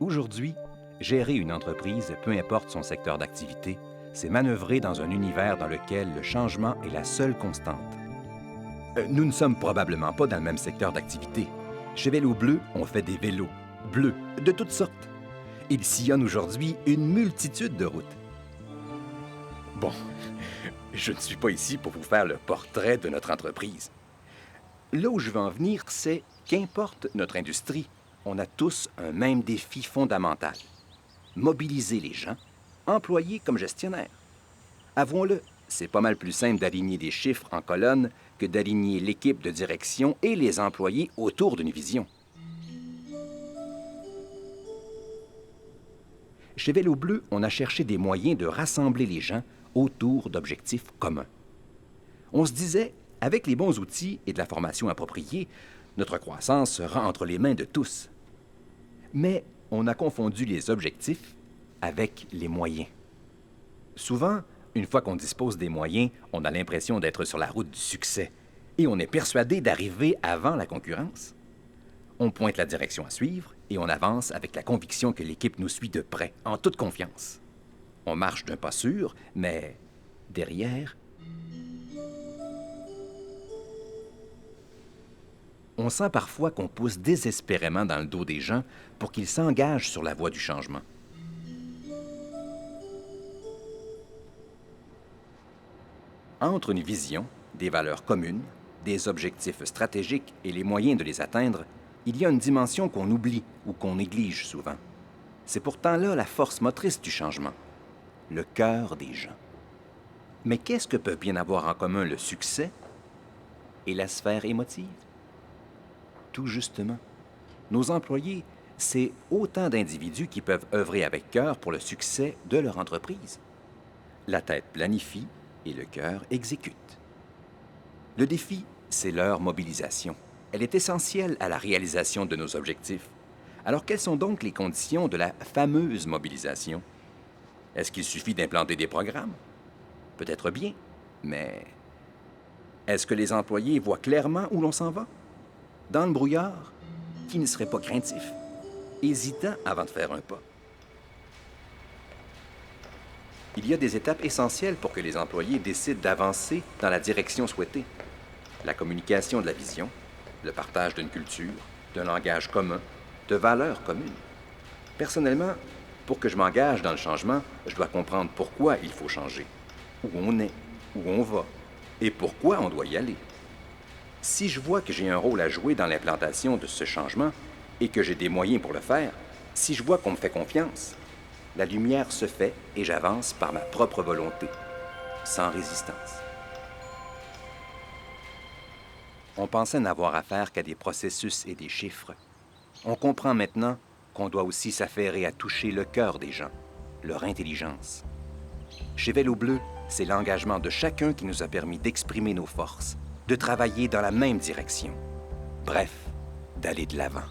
Aujourd'hui, gérer une entreprise, peu importe son secteur d'activité, c'est manœuvrer dans un univers dans lequel le changement est la seule constante. Nous ne sommes probablement pas dans le même secteur d'activité. Chez Vélo Bleu, on fait des vélos, bleus, de toutes sortes. Ils sillonnent aujourd'hui une multitude de routes. Bon, je ne suis pas ici pour vous faire le portrait de notre entreprise. Là où je veux en venir, c'est qu'importe notre industrie, on a tous un même défi fondamental. Mobiliser les gens, employés comme gestionnaires. Avouons-le, c'est pas mal plus simple d'aligner des chiffres en colonne que d'aligner l'équipe de direction et les employés autour d'une vision. Chez Vélo Bleu, on a cherché des moyens de rassembler les gens autour d'objectifs communs. On se disait, avec les bons outils et de la formation appropriée, notre croissance sera entre les mains de tous. Mais on a confondu les objectifs avec les moyens. Souvent, une fois qu'on dispose des moyens, on a l'impression d'être sur la route du succès et on est persuadé d'arriver avant la concurrence. On pointe la direction à suivre et on avance avec la conviction que l'équipe nous suit de près, en toute confiance. On marche d'un pas sûr, mais derrière, on sent parfois qu'on pousse désespérément dans le dos des gens pour qu'ils s'engagent sur la voie du changement. Entre une vision, des valeurs communes, des objectifs stratégiques et les moyens de les atteindre, il y a une dimension qu'on oublie ou qu'on néglige souvent. C'est pourtant là la force motrice du changement, le cœur des gens. Mais qu'est-ce que peut bien avoir en commun le succès et la sphère émotive? Tout justement. Nos employés, c'est autant d'individus qui peuvent œuvrer avec cœur pour le succès de leur entreprise. La tête planifie et le cœur exécute. Le défi, c'est leur mobilisation. Elle est essentielle à la réalisation de nos objectifs. Alors, quelles sont donc les conditions de la fameuse mobilisation? Est-ce qu'il suffit d'implanter des programmes? Peut-être bien, mais est-ce que les employés voient clairement où l'on s'en va? Dans le brouillard, qui ne serait pas craintif, hésitant avant de faire un pas? Il y a des étapes essentielles pour que les employés décident d'avancer dans la direction souhaitée. La communication de la vision, le partage d'une culture, d'un langage commun, de valeurs communes. Personnellement, pour que je m'engage dans le changement, je dois comprendre pourquoi il faut changer, où on est, où on va, et pourquoi on doit y aller. Si je vois que j'ai un rôle à jouer dans l'implantation de ce changement et que j'ai des moyens pour le faire, si je vois qu'on me fait confiance, la lumière se fait et j'avance par ma propre volonté, sans résistance. On pensait n'avoir affaire qu'à des processus et des chiffres. On comprend maintenant qu'on doit aussi s'affairer à toucher le cœur des gens, leur intelligence. Chez Vélo Bleu, c'est l'engagement de chacun qui nous a permis d'exprimer nos forces, de travailler dans la même direction. Bref, d'aller de l'avant.